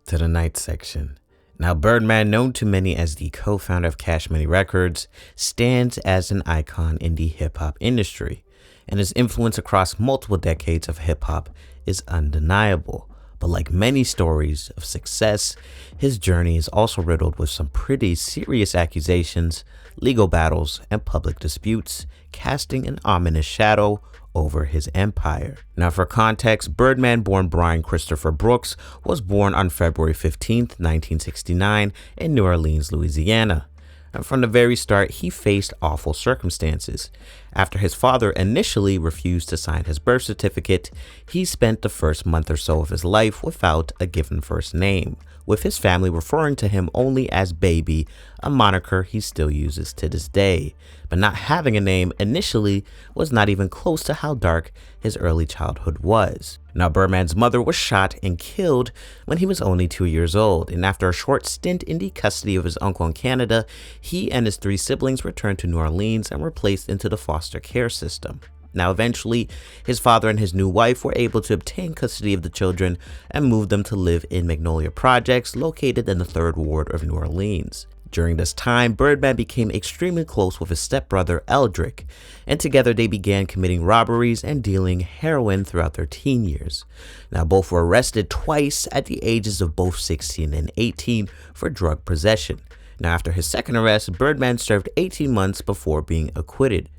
to the night section. Now, Birdman, known to many as the co-founder of Cash Money Records, stands as an icon in the hip-hop industry, and his influence across multiple decades of hip-hop is undeniable. But like many stories of success, his journey is also riddled with some pretty serious accusations, legal battles, and public disputes, casting an ominous shadow over his empire. Now, for context, Birdman, born Brian Christopher Brooks, was born on February 15th, 1969 in New Orleans, Louisiana. And from the very start, he faced awful circumstances. After his father initially refused to sign his birth certificate, he spent the first month or so of his life without a given first name, with his family referring to him only as Baby, a moniker he still uses to this day. But not having a name initially was not even close to how dark his early childhood was. Now, Birdman's mother was shot and killed when he was only 2 years old, and after a short stint in the custody of his uncle in Canada, he and his 3 siblings returned to New Orleans and were placed into the foster care system. Now, eventually, his father and his new wife were able to obtain custody of the children and move them to live in Magnolia Projects, located in the 3rd Ward of New Orleans. During this time, Birdman became extremely close with his stepbrother Eldrick, and together they began committing robberies and dealing heroin throughout their teen years. Now, both were arrested twice at the ages of both 16 and 18 for drug possession. Now, after his second arrest, Birdman served 18 months before being acquitted.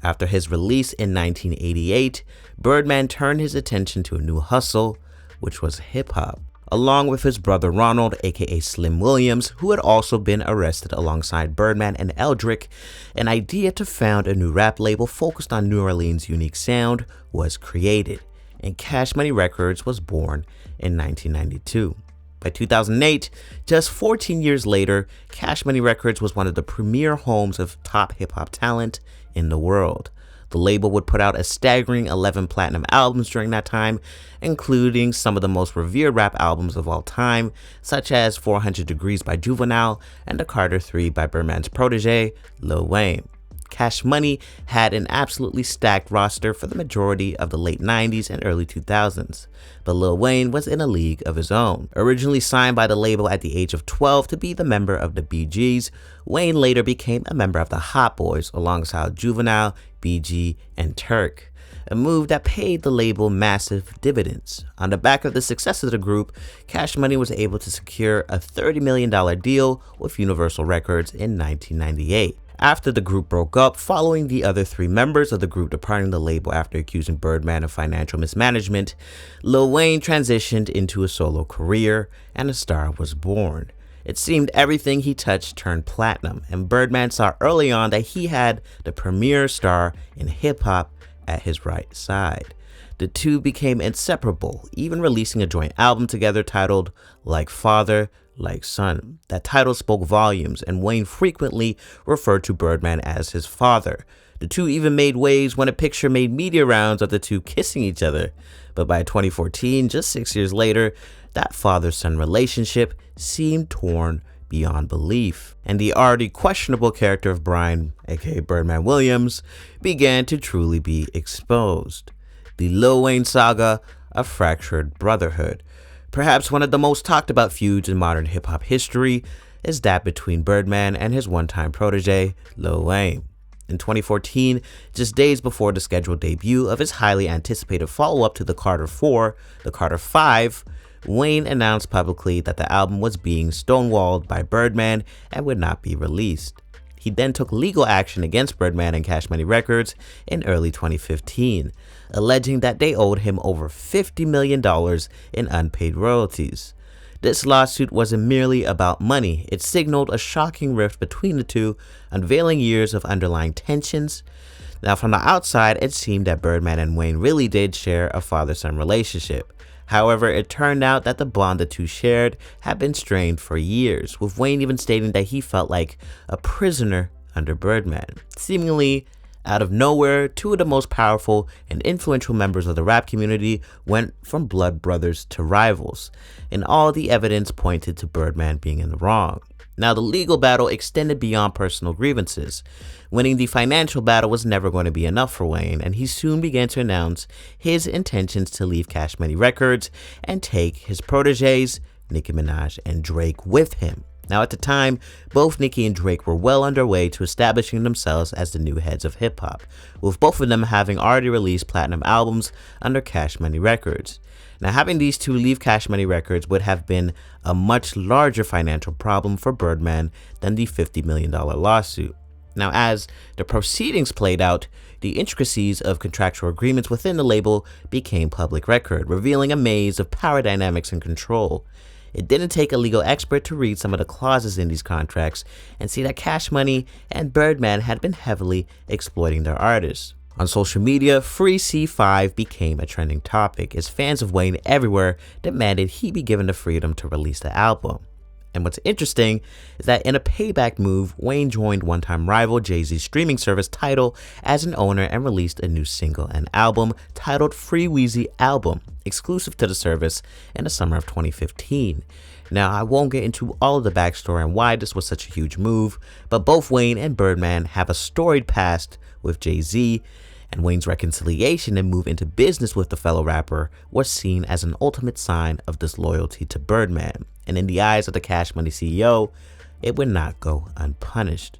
After his release in 1988, Birdman turned his attention to a new hustle, which was hip-hop. Along with his brother Ronald, aka Slim Williams, who had also been arrested alongside Birdman and Eldrick, an idea to found a new rap label focused on New Orleans' unique sound was created, and Cash Money Records was born in 1992. By 2008, just 14 years later, Cash Money Records was one of the premier homes of top hip-hop talent in the world. The label would put out a staggering 11 platinum albums during that time, including some of the most revered rap albums of all time, such as 400 Degrees by Juvenile and The Carter 3 by Birdman's protege, Lil Wayne. Cash Money had an absolutely stacked roster for the majority of the late 90s and early 2000s, but Lil Wayne was in a league of his own. Originally signed by the label at the age of 12 to be the member of the BGs, Wayne later became a member of the Hot Boys alongside Juvenile, BG, and Turk, a move that paid the label massive dividends. On the back of the success of the group, Cash Money was able to secure a $30 million deal with Universal Records in 1998. After the group broke up, following the other 3 members of the group departing the label after accusing Birdman of financial mismanagement, Lil Wayne transitioned into a solo career, and a star was born. It seemed everything he touched turned platinum, and Birdman saw early on that he had the premier star in hip-hop at his right side. The two became inseparable, even releasing a joint album together titled Like Father, Like Son. That title spoke volumes, and Wayne frequently referred to Birdman as his father. The two even made waves when a picture made media rounds of the two kissing each other. But by 2014, just 6 years later, that father-son relationship seemed torn beyond belief, and the already questionable character of Brian, aka Birdman Williams, began to truly be exposed. The Lil Wayne saga, a fractured brotherhood. Perhaps one of the most talked about feuds in modern hip-hop history is that between Birdman and his one-time protege, Lil Wayne. In 2014, just days before the scheduled debut of his highly anticipated follow-up to The Carter 4, The Carter 5, Wayne announced publicly that the album was being stonewalled by Birdman and would not be released. He then took legal action against Birdman and Cash Money Records in early 2015, alleging that they owed him over $50 million in unpaid royalties. This lawsuit wasn't merely about money, it signaled a shocking rift between the two, unveiling years of underlying tensions. Now, from the outside, it seemed that Birdman and Wayne really did share a father-son relationship. However, it turned out that the bond the two shared had been strained for years, with Wayne even stating that he felt like a prisoner under Birdman. Seemingly out of nowhere, 2 of the most powerful and influential members of the rap community went from blood brothers to rivals, and all the evidence pointed to Birdman being in the wrong. Now, the legal battle extended beyond personal grievances. Winning the financial battle was never going to be enough for Wayne, and he soon began to announce his intentions to leave Cash Money Records and take his protege's Nicki Minaj and Drake with him. Now, at the time, both Nicki and Drake were well underway to establishing themselves as the new heads of hip-hop, with both of them having already released platinum albums under Cash Money Records. Now, having these two leave Cash Money Records would have been a much larger financial problem for Birdman than the $50 million lawsuit. Now, as the proceedings played out, the intricacies of contractual agreements within the label became public record, revealing a maze of power dynamics and control. It didn't take a legal expert to read some of the clauses in these contracts and see that Cash Money and Birdman had been heavily exploiting their artists. On social media, Free C5 became a trending topic as fans of Wayne everywhere demanded he be given the freedom to release the album. And what's interesting is that in a payback move, Wayne joined one-time rival Jay-Z's streaming service Tidal as an owner and released a new single and album titled Free Weezy Album, exclusive to the service in the summer of 2015. Now, I won't get into all of the backstory and why this was such a huge move, but both Wayne and Birdman have a storied past with Jay-Z, and Wayne's reconciliation and move into business with the fellow rapper was seen as an ultimate sign of disloyalty to Birdman. And in the eyes of the Cash Money CEO, it would not go unpunished.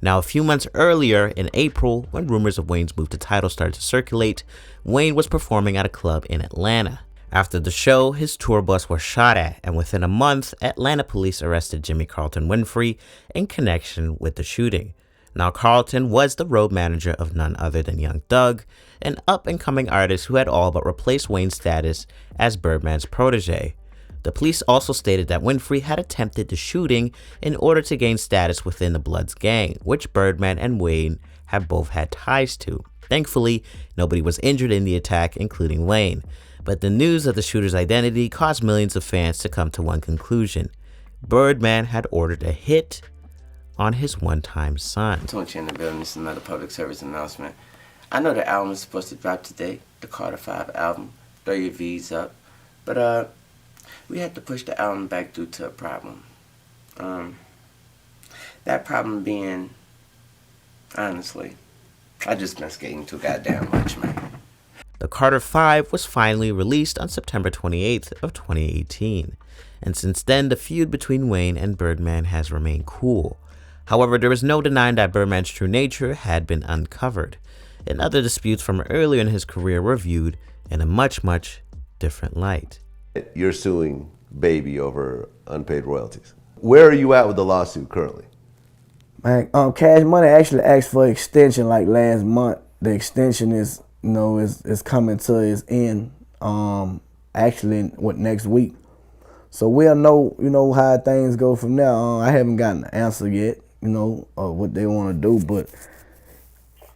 Now, a few months earlier, in April, when rumors of Wayne's move to Tidal started to circulate, Wayne was performing at a club in Atlanta. After the show, his tour bus was shot at, and within a month, Atlanta police arrested Jimmy Carlton Winfrey in connection with the shooting. Now, Carlton was the road manager of none other than Young Thug, an up-and-coming artist who had all but replaced Wayne's status as Birdman's protege. The police also stated that Winfrey had attempted the shooting in order to gain status within the Bloods gang, which Birdman and Wayne have both had ties to. Thankfully, nobody was injured in the attack, including Wayne. But the news of the shooter's identity caused millions of fans to come to one conclusion. Birdman had ordered a hit on his one-time son. Torch in the building. This is another public service announcement. I know the album is supposed to drop today, the Carter 5 album, throw your V's up, but we had to push the album back due to a problem. That problem being, honestly, I just been skating too goddamn much, man. The Carter 5 was finally released on September 28th of 2018, and since then the feud between Wayne and Birdman has remained cool. However, there is no denying that Birdman's true nature had been uncovered, and other disputes from earlier in his career were viewed in a much different light. You're suing Baby over unpaid royalties. Where are you at with the lawsuit currently? Man, Cash Money actually asked for extension like last month. The extension is, is coming to its end. Actually, next week. So we'll know, how things go from there. I haven't gotten an answer yet, what they want to do, but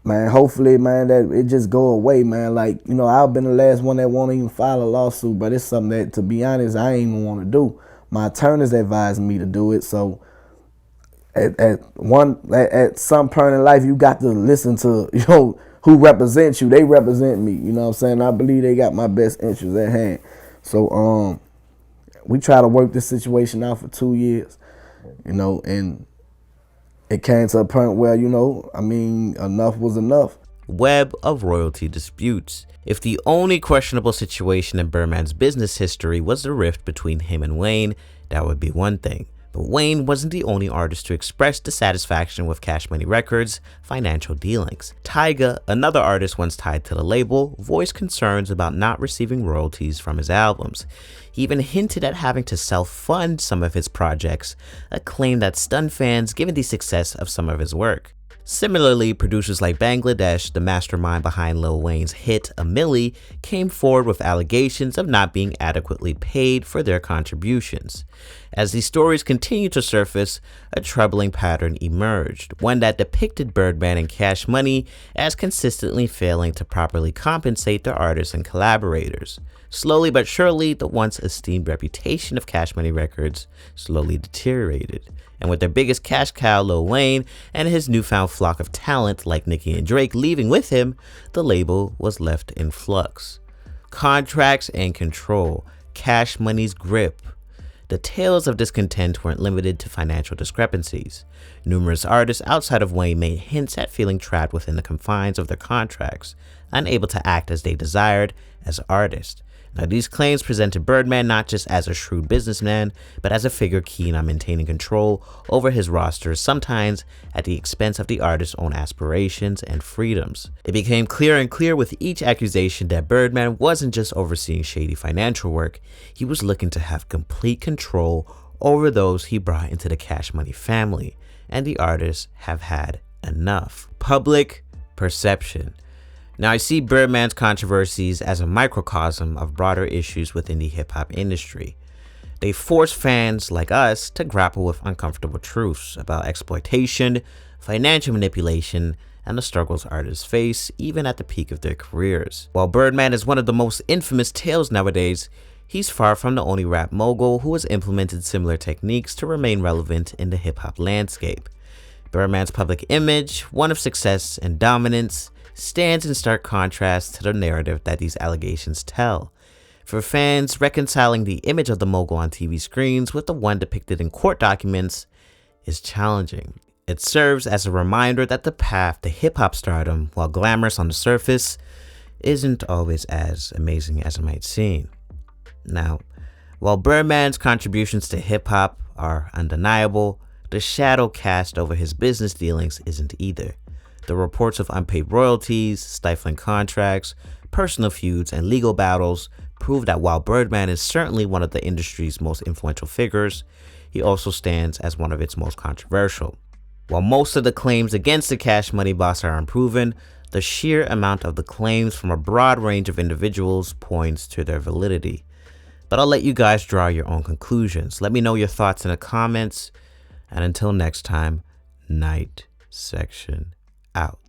man, hopefully, man, that it just go away, man. Like, I've been the last one that won't even file a lawsuit, but it's something that, to be honest, I ain't even want to do. My attorneys advised me to do it, so at some point in life, you got to listen to, who represents you. They represent me, you know what I'm saying? I believe they got my best interests at hand. So, we try to work this situation out for 2 years, and it came to a point where, enough was enough. Web of royalty disputes. If the only questionable situation in Birdman's business history was the rift between him and Wayne, that would be one thing. But Wayne wasn't the only artist to express dissatisfaction with Cash Money Records' financial dealings. Tyga, another artist once tied to the label, voiced concerns about not receiving royalties from his albums. He even hinted at having to self-fund some of his projects, a claim that stunned fans given the success of some of his work. Similarly, producers like Bangladesh, the mastermind behind Lil Wayne's hit A Milli, came forward with allegations of not being adequately paid for their contributions. As these stories continued to surface, a troubling pattern emerged, one that depicted Birdman and Cash Money as consistently failing to properly compensate their artists and collaborators. Slowly but surely, the once esteemed reputation of Cash Money Records slowly deteriorated. And with their biggest cash cow, Lil Wayne, and his newfound flock of talent like Nicki and Drake leaving with him, the label was left in flux. Contracts and control, Cash Money's grip. The tales of discontent weren't limited to financial discrepancies. Numerous artists outside of Wayne made hints at feeling trapped within the confines of their contracts, unable to act as they desired as artists. Now, these claims presented Birdman not just as a shrewd businessman, but as a figure keen on maintaining control over his roster, sometimes at the expense of the artist's own aspirations and freedoms. It became clearer and clearer with each accusation that Birdman wasn't just overseeing shady financial work, he was looking to have complete control over those he brought into the Cash Money family, and the artists have had enough. Public perception. Now, I see Birdman's controversies as a microcosm of broader issues within the hip-hop industry. They force fans like us to grapple with uncomfortable truths about exploitation, financial manipulation, and the struggles artists face even at the peak of their careers. While Birdman is one of the most infamous tales nowadays, he's far from the only rap mogul who has implemented similar techniques to remain relevant in the hip-hop landscape. Birdman's public image, one of success and dominance, stands in stark contrast to the narrative that these allegations tell. For fans, reconciling the image of the mogul on TV screens with the one depicted in court documents is challenging. It serves as a reminder that the path to hip-hop stardom, while glamorous on the surface, isn't always as amazing as it might seem. Now, while Birdman's contributions to hip-hop are undeniable, the shadow cast over his business dealings isn't either. The reports of unpaid royalties, stifling contracts, personal feuds, and legal battles prove that while Birdman is certainly one of the industry's most influential figures, he also stands as one of its most controversial. While most of the claims against the Cash Money boss are unproven, the sheer amount of the claims from a broad range of individuals points to their validity. But I'll let you guys draw your own conclusions. Let me know your thoughts in the comments. And until next time, Night Section out.